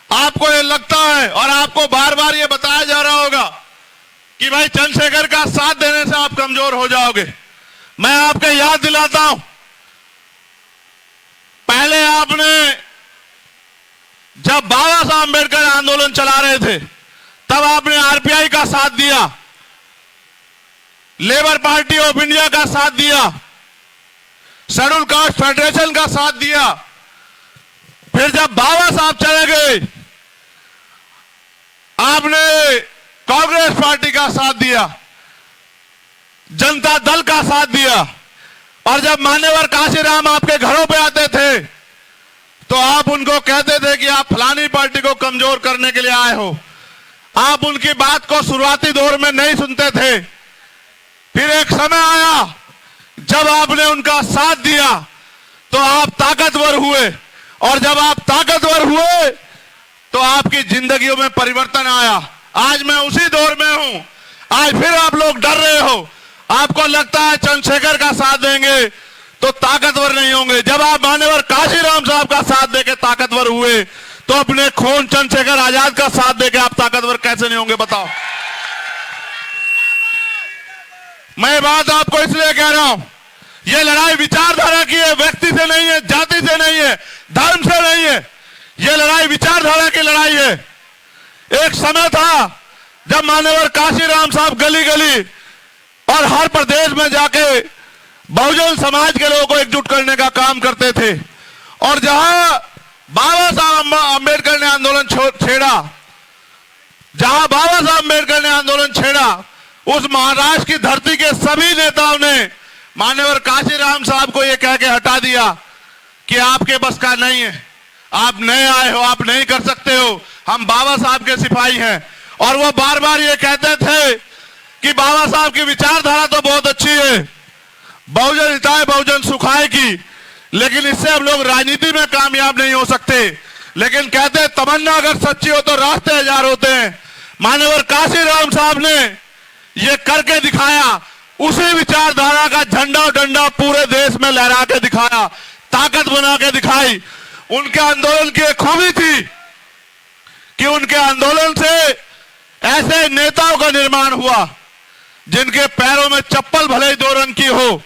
आपको ये लगता है और आपको बार बार ये बताया जा रहा होगा कि भाई चंद्रशेखर का साथ देने से आप कमजोर हो जाओगे। मैं आपको याद दिलाता हूं, पहले आपने जब बाबा साहब अम्बेडकर आंदोलन चला रहे थे तब आपने आरपीआई का साथ दिया, लेबर पार्टी ऑफ इंडिया का साथ दिया, शेड्यूल कास्ट फेडरेशन का साथ दिया। फिर जब बाबा साहब चले गए आपने कांग्रेस पार्टी का साथ दिया, जनता दल का साथ दिया, और जब मान्यवर काशीराम आपके घरों पे आते थे तो आप उनको कहते थे कि आप फलानी पार्टी को कमजोर करने के लिए आए हो। आप उनकी बात को शुरुआती दौर में नहीं सुनते थे। फिर एक समय आया जब आपने उनका साथ दिया तो आप ताकतवर हुए, और जब आप ताकतवर हुए तो आपकी जिंदगियों में परिवर्तन आया। आज मैं उसी दौर में हूं। आज फिर आप लोग डर रहे हो, आपको लगता है चंद्रशेखर का साथ देंगे तो ताकतवर नहीं होंगे। जब आप मान्यवर काशीराम साहब का साथ देके ताकतवर हुए तो अपने खून चंद्रशेखर आजाद का साथ देके आप ताकतवर कैसे नहीं होंगे बताओ। मैं बात आपको इसलिए कह रहा हूं, यह लड़ाई विचारधारा की है, व्यक्ति से नहीं है, जाति से नहीं है, धर्म से नहीं है। यह लड़ाई विचारधारा की लड़ाई है। एक समय था जब मान्यवर काशीराम साहब गली गली और हर प्रदेश में जाके बहुजन समाज के लोगों को एकजुट करने का काम करते थे, और जहां बाबा साहब अम्बेडकर ने आंदोलन छेड़ा, जहां बाबा साहब अम्बेडकर ने आंदोलन छेड़ा, उस महाराष्ट्र की धरती के सभी नेताओं ने मान्यवर काशीराम साहब को यह कह के हटा दिया कि आपके बस का नहीं है, आप नए आए हो, आप नहीं कर सकते हो, हम बाबा साहब के सिपाही हैं। और वो बार बार ये कहते थे कि बाबा साहब की विचारधारा तो बहुत अच्छी है, बहुजन हिताय बहुजन सुखाय की, लेकिन इससे हम लोग राजनीति में कामयाब नहीं हो सकते। लेकिन कहते तमन्ना अगर सच्ची हो तो रास्ते हजार होते हैं। मान्यवर काशीराम साहब ने ये करके दिखाया, उसी विचारधारा का झंडा डंडा पूरे देश में लहरा के दिखाया, ताकत बना के दिखाई। उनके आंदोलन की एक खूबी थी कि उनके आंदोलन से ऐसे नेताओं का निर्माण हुआ जिनके पैरों में चप्पल भले ही 2 रंग की हो,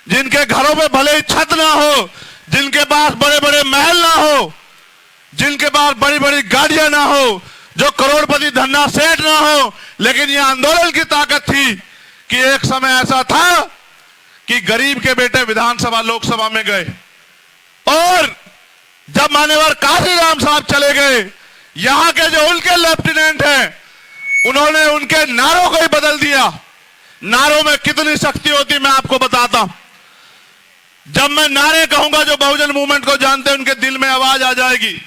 जिनके घरों में भले ही छत ना हो, जिनके पास बड़े बड़े महल ना हो, जिनके पास बड़ी बड़ी गाड़ियां ना हो, जो करोड़पति धन्ना सेठ ना हो, लेकिन यह आंदोलन की ताकत थी कि एक समय ऐसा था कि गरीब के बेटे विधानसभा लोकसभा में गए, और जब मान्यवर काशीराम साहब चले गए, यहां के जो उनके लेफ्टिनेंट हैं उन्होंने उनके नारों को ही बदल दिया। नारों में कितनी शक्ति होती मैं आपको बताता हूं। जब मैं नारे कहूंगा, जो बहुजन मूवमेंट को जानते हैं उनके दिल में आवाज आ जाएगी।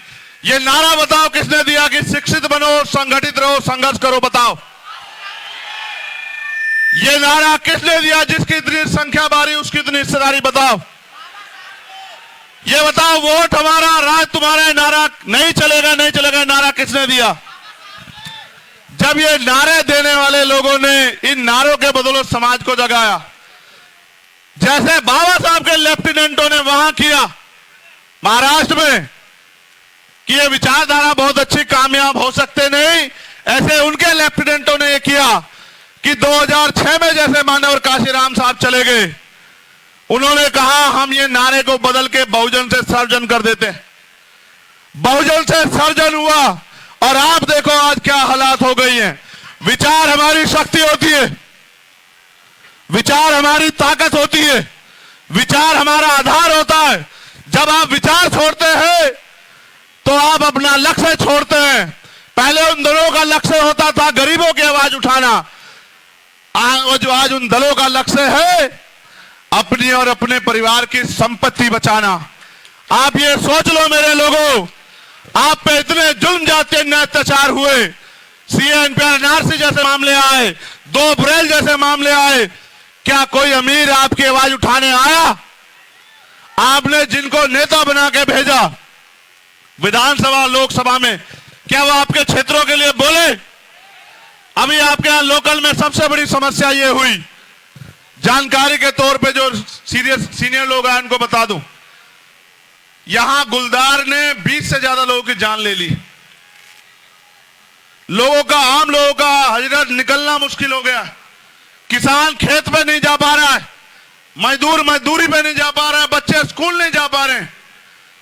ये नारा बताओ किसने दिया कि शिक्षित बनो, संगठित रहो, संघर्ष करो, बताओ। ये नारा किसने दिया? जिसकी इतनी संख्या बारी उसकी इतनी हिस्सेदारी, बताओ। ये बताओ, वोट हमारा राज तुम्हारा, नारा नहीं चलेगा, नहीं चलेगा, नारा किसने दिया? जब ये नारे देने वाले लोगों ने इन नारों के बदौलत समाज को जगाया, जैसे बाबा साहब के लेफ्टिनेंटों ने वहां किया महाराष्ट्र में कि ये विचारधारा बहुत अच्छी, कामयाब हो सकते नहीं, ऐसे उनके लेफ्टिनेंटों ने ये किया कि 2006 में जैसे मान्यवर काशीराम साहब चले गए, उन्होंने कहा हम ये नारे को बदल के बहुजन से सर्जन कर देते हैं। बहुजन से सर्जन हुआ, और आप देखो आज क्या हालात हो गई हैं। विचार हमारी शक्ति होती है, विचार हमारी ताकत होती है, विचार हमारा आधार होता है। जब आप विचार छोड़ते हैं तो आप अपना लक्ष्य छोड़ते हैं। पहले उन दलों का लक्ष्य होता था गरीबों की आवाज उठाना, जो आज उन दलों का लक्ष्य है अपनी और अपने परिवार की संपत्ति बचाना। आप ये सोच लो मेरे लोगों, आप पे इतने जुल्म जातीय अत्याचार हुए, सीएनपीआर एनआरसी जैसे मामले आए, 2 अप्रैल जैसे मामले आए, क्या कोई अमीर आपकी आवाज उठाने आया? आपने जिनको नेता बना के भेजा विधानसभा लोकसभा में, क्या वो आपके क्षेत्रों के लिए बोले? अभी आपके यहां लोकल में सबसे बड़ी समस्या ये हुई, जानकारी के तौर पे जो सीनियर लोग हैं उनको बता दूं, यहां गुलदार ने 20 से ज्यादा लोगों की जान ले ली। आम लोगों का हजरत निकलना मुश्किल हो गया। किसान खेत पे नहीं जा पा रहा है, मजदूर मजदूरी पे नहीं जा पा रहा है, बच्चे स्कूल नहीं जा पा रहे हैं,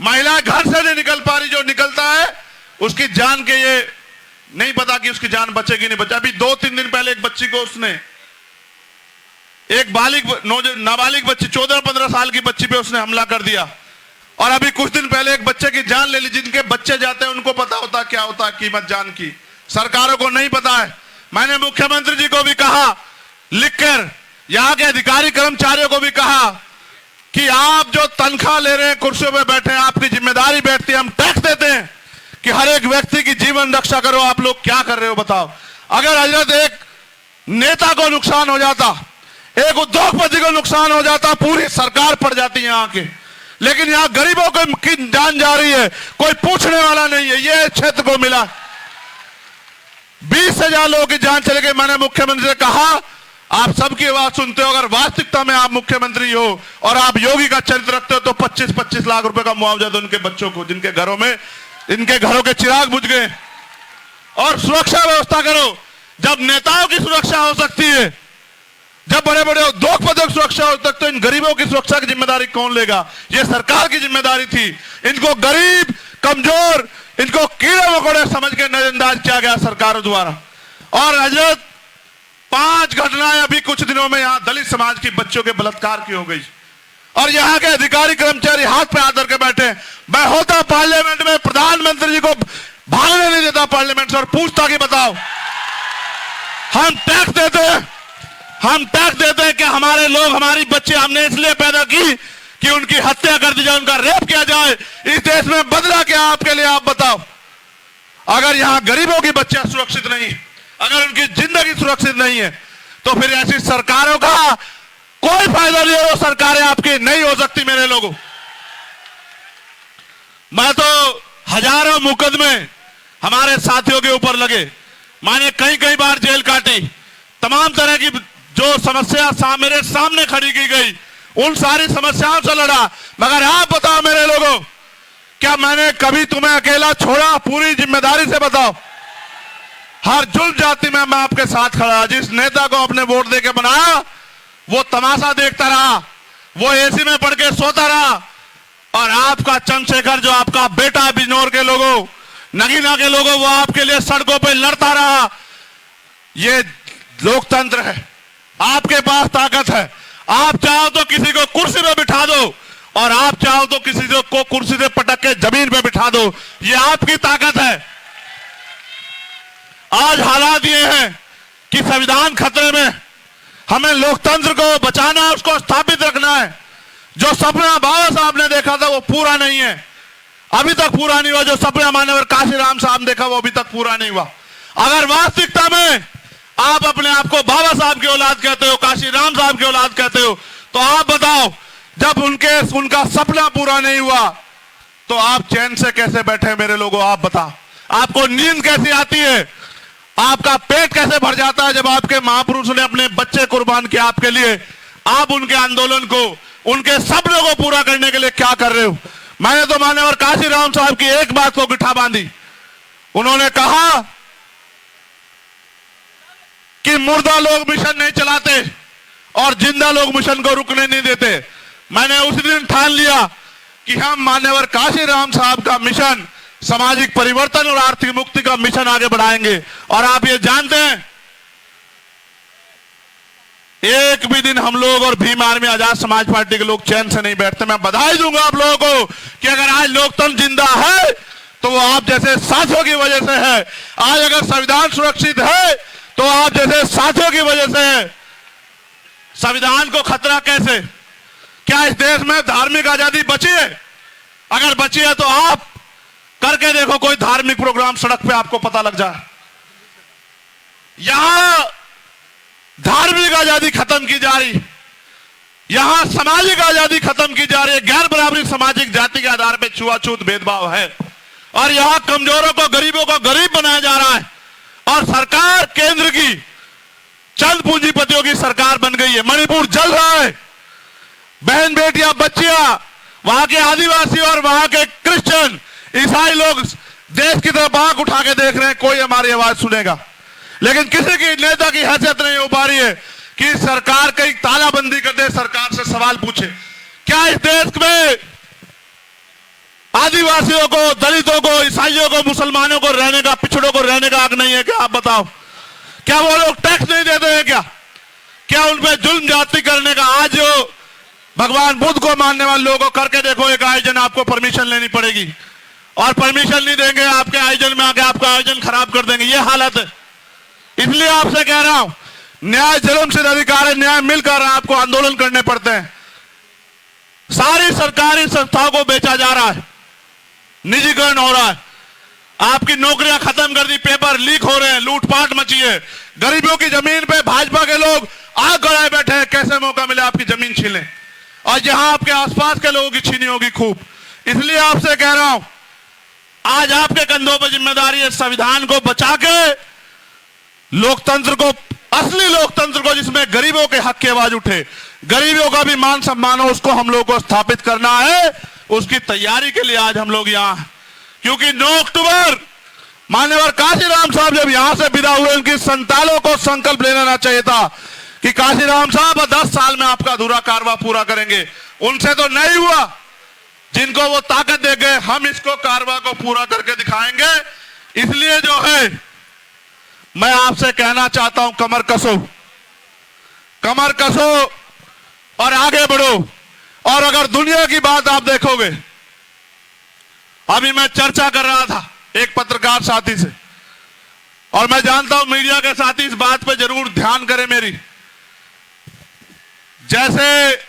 महिला घर से नहीं निकल पा रही। जो निकलता है उसकी जान के ये नहीं पता कि उसकी जान बचेगी नहीं बचा। अभी 2-3 दिन पहले एक बच्ची को उसने, एक नाबालिग बच्ची 14-15 साल की बच्ची पे उसने हमला कर दिया। और अभी कुछ दिन पहले एक बच्चे की जान ले ली। जिनके बच्चे जाते हैं उनको पता होता क्या होता है कीमत जान की, सरकारों को नहीं पता है। मैंने मुख्यमंत्री जी को भी कहा लिखकर, यहां के अधिकारी कर्मचारियों को भी कहा कि आप जो तनख्वाह ले रहे हैं, कुर्सियों पे बैठे हैं, आपकी जिम्मेदारी बैठती है, हम टैक्स देते हैं कि हर एक व्यक्ति की जीवन रक्षा करो। आप लोग क्या कर रहे हो बताओ? अगर हजरत एक नेता को नुकसान हो जाता, एक उद्योगपति को नुकसान हो जाता, पूरी सरकार पड़ जाती है यहाँ के। लेकिन यहाँ गरीबों की जान जा रही है, कोई पूछने वाला नहीं है। ये क्षेत्र को मिला 20,000 लोगों की जान चले गई। मैंने मुख्यमंत्री से कहा आप सबकी आवाज सुनते हो, अगर वास्तविकता में आप मुख्यमंत्री हो और आप योगी का चरित्र रखते हो तो 25-25 लाख रुपए का मुआवजा दो उनके बच्चों को जिनके घरों में, इनके घरों के चिराग बुझ गए। और सुरक्षा व्यवस्था करो। जब नेताओं की सुरक्षा हो सकती है, जब बड़े बड़े उद्योगपतियों की सुरक्षा हो सकती है, तो इन गरीबों की सुरक्षा की जिम्मेदारी कौन लेगा? ये सरकार की जिम्मेदारी थी। इनको गरीब, कमजोर, इनको कीड़े मकोड़े समझ के नजरअंदाज किया गया सरकारों द्वारा। और हजरत 5 घटनाएं अभी कुछ दिनों में यहां दलित समाज की बच्चों के बलात्कार की हो गई और यहां के अधिकारी कर्मचारी हाथ पे हाथ धर के बैठे। मैं होता पार्लियामेंट में, प्रधानमंत्री जी को भागने नहीं देता पार्लियामेंट से और पूछता कि बताओ हम टैक्स देते हैं कि हमारे लोग, हमारी बच्चे हमने इसलिए पैदा की कि उनकी हत्या कर दी जाए, उनका रेप किया जाए। इस देश में बदला क्या आपके लिए? आप बताओ। अगर यहां गरीबों की बच्चियां सुरक्षित नहीं, अगर उनकी जिंदगी सुरक्षित नहीं है, तो फिर ऐसी सरकारों का कोई फायदा नहीं हो। सरकारें आपकी नहीं हो सकती मेरे लोगों। मैं तो हजारों मुकदमे हमारे साथियों के ऊपर लगे, मैंने कई बार जेल काटी, तमाम तरह की जो समस्या मेरे सामने खड़ी की गई, उन सारी समस्याओं से लड़ा। मगर आप बताओ मेरे लोगों, क्या मैंने कभी तुम्हें अकेला छोड़ा? पूरी जिम्मेदारी से बताओ। हर जुल्म जाति में मैं आपके साथ खड़ा। जिस नेता को अपने वोट देके बनाया वो तमाशा देखता रहा, वो एसी में पड़ के सोता रहा। और आपका चंद्रशेखर, जो आपका बेटा, बिजनौर के लोगों, नगीना के लोगों, वो आपके लिए सड़कों पे लड़ता रहा। ये लोकतंत्र है, आपके पास ताकत है। आप चाहो तो किसी को कुर्सी पे बिठा दो और आप चाहो तो किसी को कुर्सी से पटक के जमीन पे बिठा दो। ये आपकी ताकत है। आज हालात ये हैं कि संविधान खतरे में। हमें लोकतंत्र को बचाना है, उसको स्थापित रखना है। जो सपना बाबा साहब ने देखा था वो पूरा नहीं है, अभी तक पूरा नहीं हुआ। जो सपना मान्यवर काशीराम साहब ने देखा वो अभी तक पूरा नहीं हुआ। अगर वास्तविकता में आप अपने आप को बाबा साहब की औलाद कहते हो, काशीराम साहब की औलाद कहते हो, तो आप बताओ, जब उनका सपना पूरा नहीं हुआ तो आप चैन से कैसे बैठे मेरे लोगों? आप बताओ, आपको नींद कैसी आती है? आपका पेट कैसे भर जाता है जब आपके महापुरुष ने अपने बच्चे कुर्बान किए आपके लिए? आप उनके आंदोलन को, उनके सपनों को पूरा करने के लिए क्या कर रहे हो? मैंने तो मान्यवर काशीराम साहब की एक बात को गिठा बांधी। उन्होंने कहा कि मुर्दा लोग मिशन नहीं चलाते और जिंदा लोग मिशन को रुकने नहीं देते। मैंने उस दिन ठान लिया कि हम मान्यवर काशीराम साहब का मिशन, सामाजिक परिवर्तन और आर्थिक मुक्ति का मिशन आगे बढ़ाएंगे। और आप ये जानते हैं, एक भी दिन हम लोग और भीम आर्मी आजाद समाज पार्टी के लोग चैन से नहीं बैठते। मैं बधाई दूंगा आप लोगों को कि अगर आज लोकतंत्र जिंदा है तो वो आप जैसे साथियों की वजह से है। आज अगर संविधान सुरक्षित है तो आप जैसे साथियों की वजह से है। संविधान को खतरा कैसे? क्या इस देश में धार्मिक आजादी बची है? अगर बची है तो आप करके देखो कोई धार्मिक प्रोग्राम सड़क पे, आपको पता लग जाए। यहां धार्मिक आजादी खत्म की जा रही, यहां सामाजिक आजादी खत्म की जा रही है। गैर बराबरी सामाजिक जाति के आधार पर छुआछूत भेदभाव है और यहां कमजोरों को, गरीबों को गरीब बनाया जा रहा है। और सरकार केंद्र की चंद पूंजीपतियों की सरकार बन गई है। मणिपुर जल रहा है। बहन बेटियां, बच्चियां, वहां के आदिवासी और वहां के क्रिश्चियन, ईसाई लोग देश की तरफ आंख उठा के देख रहे हैं, कोई हमारी आवाज सुनेगा, लेकिन किसी की नेता की हैसियत नहीं हो पा रही है कि सरकार कहीं तालाबंदी कर दे, सरकार से सवाल पूछे। क्या इस देश में आदिवासियों को, दलितों को, ईसाइयों को, मुसलमानों को रहने का, पिछड़ों को रहने का हक नहीं है क्या? आप बताओ, क्या वो लोग टैक्स नहीं देते हैं क्या उन पे जुल्म जाति करने का? आज जो भगवान बुद्ध को मानने वाले लोगों को करके देखो, एक आयोजन आपको परमिशन लेनी पड़ेगी, और परमिशन नहीं देंगे, आपके आयोजन में आके आपका आयोजन खराब कर देंगे। ये हालत है। इसलिए आपसे कह रहा हूं, न्याय जन्म सिद्ध अधिकार है, न्याय मिलकर आपको आंदोलन करने पड़ते हैं। सारी सरकारी संस्थाओं को बेचा जा रहा है, निजीकरण हो रहा है, आपकी नौकरियां खत्म कर दी, पेपर लीक हो रहे हैं, लूटपाट मची है, गरीबों की जमीन पे भाजपा के लोग आग गड़ाए बैठे हैं, कैसे मौका मिले आपकी जमीन छीने, और जहां आपके आसपास के लोगों की छीनी होगी खूब। इसलिए आपसे कह रहा हूं, आज आपके कंधों पर जिम्मेदारी है संविधान को बचा के लोकतंत्र को, असली लोकतंत्र को, जिसमें गरीबों के हक की आवाज उठे, गरीबों का भी मान सम्मान हो, उसको हम लोग को स्थापित करना है। उसकी तैयारी के लिए आज हम लोग यहां हैं, क्योंकि 9 अक्टूबर मान्यवर काशीराम साहब जब यहां से विदा हुए, उनकी संतानों को संकल्प ले लेना चाहिए था कि काशीराम साहब 10 साल में आपका अधूरा कारवा पूरा करेंगे। उनसे तो नहीं हुआ, जिनको वो ताकत दे गए, हम इसको कारवा को पूरा करके दिखाएंगे। इसलिए जो है, मैं आपसे कहना चाहता हूं, कमर कसो और आगे बढ़ो। और अगर दुनिया की बात आप देखोगे, अभी मैं चर्चा कर रहा था एक पत्रकार साथी से, और मैं जानता हूं मीडिया के साथी इस बात पे जरूर ध्यान करें मेरी। जैसे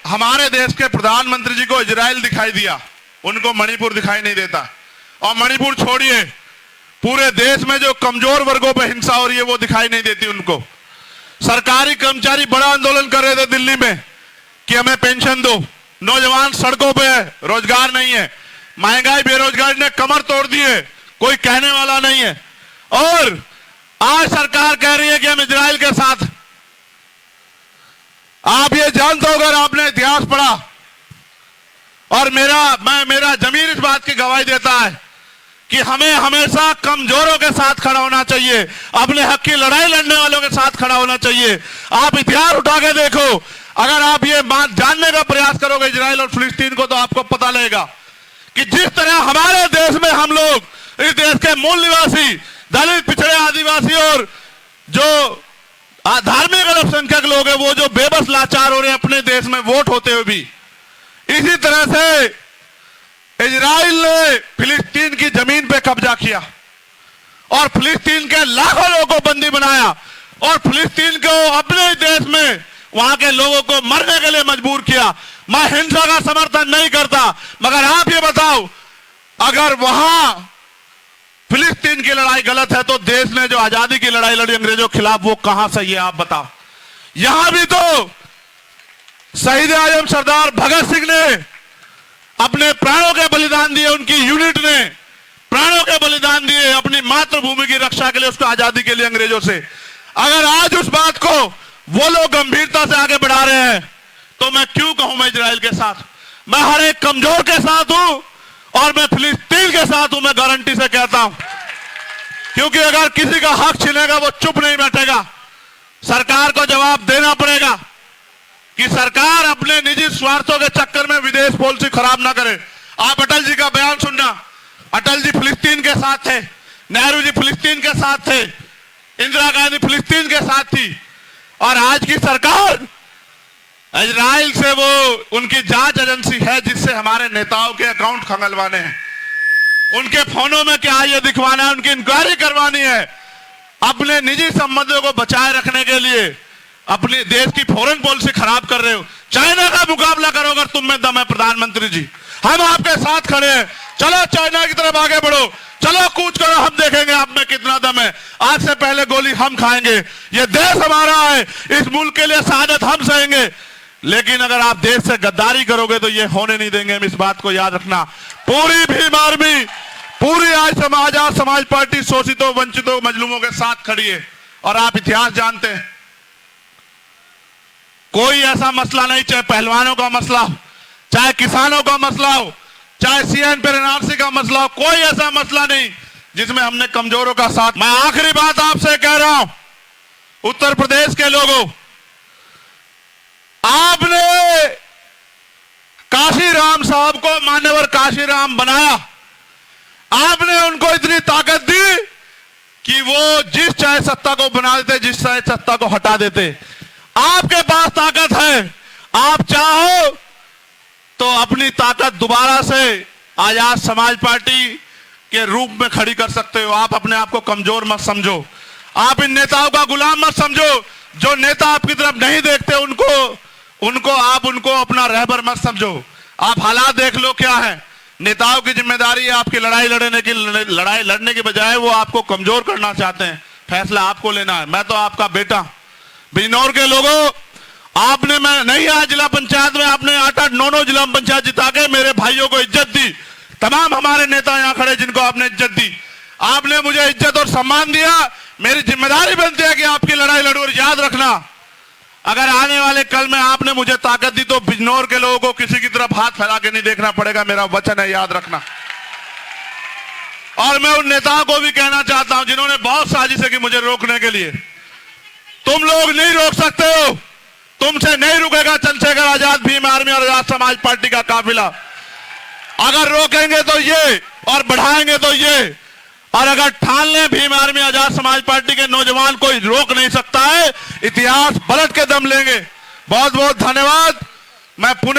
हमारे देश के प्रधानमंत्री जी को इजराइल दिखाई दिया, उनको मणिपुर दिखाई नहीं देता, और मणिपुर छोड़िए, पूरे देश में जो कमजोर वर्गों पर हिंसा हो रही है वो दिखाई नहीं देती उनको। सरकारी कर्मचारी बड़ा आंदोलन कर रहे थे दिल्ली में कि हमें पेंशन दो, नौजवान सड़कों पे है, रोजगार नहीं है, महंगाई बेरोजगारी ने कमर तोड़ दी है, कोई कहने वाला नहीं है। और आज सरकार कह रही है कि हम इजराइल के साथ। आप ये जानते हो, अगर आपने इतिहास पढ़ा, और मेरा जमीर इस बात की गवाही देता है कि हमें हमेशा कमजोरों के साथ खड़ा होना चाहिए, अपने हक की लड़ाई लड़ने वालों के साथ खड़ा होना चाहिए। आप इतिहास उठा के देखो, अगर आप ये बात जानने का प्रयास करोगे इजराइल और फिलिस्तीन को, तो आपको पता लगेगा कि जिस तरह हमारे देश में हम लोग, इस देश के मूल निवासी, दलित, पिछड़े, आदिवासी और जो धार्मिक अल्पसंख्यक लोग हैं, वो जो बेबस लाचार हो रहे हैं अपने देश में वोट होते हुए भी, इसी तरह से इजराइल ने फिलिस्तीन की जमीन पे कब्जा किया और फिलिस्तीन के लाखों लोगों को बंदी बनाया, और फिलिस्तीन को अपने देश में वहां के लोगों को मरने के लिए मजबूर किया। मैं हिंसा का समर्थन नहीं करता, मगर आप ये बताओ, अगर वहां फिलिस्तीन की लड़ाई गलत है तो देश ने जो आजादी की लड़ाई लड़ी अंग्रेजों के खिलाफ, वो कहां सही है आप बताओ। यहां भी तो शहीद आजम सरदार भगत सिंह ने अपने प्राणों के बलिदान दिए, उनकी यूनिट ने प्राणों के बलिदान दिए अपनी मातृभूमि की रक्षा के लिए, उसको आजादी के लिए अंग्रेजों से। अगर आज उस बात को वो लोग गंभीरता से आगे बढ़ा रहे हैं, तो मैं क्यों कहूं मैं इजराइल के साथ। मैं हर एक कमजोर के साथ हूं, और मैं फिलिस्तीन के साथ हूं, मैं गारंटी से कहता हूं, क्योंकि अगर किसी का हक छिनेगा वो चुप नहीं बैठेगा। सरकार को जवाब देना पड़ेगा कि सरकार अपने निजी स्वार्थों के चक्कर में विदेश पॉलिसी खराब ना करे। आप अटल जी का बयान सुनना, अटल जी फिलिस्तीन के साथ थे, नेहरू जी फिलिस्तीन के साथ थे, इंदिरा गांधी फिलिस्तीन के साथ थी, और आज की सरकार इजराइल से वो उनकी जांच एजेंसी है जिससे हमारे नेताओं के अकाउंट खंगलवाने हैं, उनके फोनों में क्या है ये दिखवाना है, उनकी इंक्वायरी करवानी है। अपने निजी संबंधों को बचाए रखने के लिए अपने देश की फॉरेन पॉलिसी खराब कर रहे हो। चाइना का मुकाबला करो अगर तुम में दम है प्रधानमंत्री जी, हम आपके साथ खड़े हैं। चलो चाइना की तरफ आगे बढ़ो, चलो कूच करो, हम देखेंगे आप में कितना दम है। आज से पहले गोली हम खाएंगे, ये देश हमारा है, इस मुल्क के लिए शहादत हम सहेंगे। लेकिन अगर आप देश से गद्दारी करोगे तो ये होने नहीं देंगे, हम इस बात को याद रखना। पूरी भीम आर्मी, पूरी आज समाज पार्टी शोषितों, वंचितों, मजलूमों के साथ खड़ी है। और आप इतिहास जानते हैं, कोई ऐसा मसला नहीं, चाहे पहलवानों का मसला हो, चाहे किसानों का मसला हो, चाहे सीएन पर एनआरसी का मसला हो, कोई ऐसा मसला नहीं जिसमें हमने कमजोरों का साथ। मैं आखिरी बात आपसे कह रहा हूं, उत्तर प्रदेश के लोगों, आपने काशीराम साहब को मान्यवर काशीराम बनाया, आपने उनको इतनी ताकत दी कि वो जिस चाहे सत्ता को बना देते, जिस चाहे सत्ता को हटा देते। आपके पास ताकत है, आप चाहो तो अपनी ताकत दोबारा से आजाद समाज पार्टी के रूप में खड़ी कर सकते हो। आप अपने आप को कमजोर मत समझो, आप इन नेताओं का गुलाम मत समझो। जो नेता आपकी तरफ नहीं देखते उनको अपना रहबर मत समझो। आप हालात देख लो क्या है। नेताओं की जिम्मेदारी है आपकी लड़ाई लड़ने की बजाय वो आपको कमजोर करना चाहते हैं। फैसला आपको लेना है। मैं तो आपका बेटा। बिजनौर के लोगों, आपने मैं नहीं आया जिला पंचायत में, आपने 8-8, 9-9 जिला पंचायत जिता के मेरे भाइयों को इज्जत दी। तमाम हमारे नेता यहां खड़े जिनको आपने इज्जत दी, आपने मुझे इज्जत और सम्मान दिया। मेरी जिम्मेदारी बनती है कि आपकी लड़ाई लड़ूं। और याद रखना, अगर आने वाले कल में आपने मुझे ताकत दी तो बिजनौर के लोगों को किसी की तरफ हाथ फैला के नहीं देखना पड़ेगा। मेरा वचन है, याद रखना। और मैं उन नेताओं को भी कहना चाहता हूं जिन्होंने बहुत साजिशें की मुझे रोकने के लिए, तुम लोग नहीं रोक सकते हो, तुमसे नहीं रुकेगा चंद्रशेखर आजाद, भीम आर्मी और आजाद समाज पार्टी का काफिला। अगर रोकेंगे तो ये और बढ़ाएंगे तो ये, और अगर ठान लें भीम आर्मी आजाद समाज पार्टी के नौजवान कोई रोक नहीं सकता है। इतिहास पलट के दम लेंगे। बहुत बहुत धन्यवाद। मैं पुणे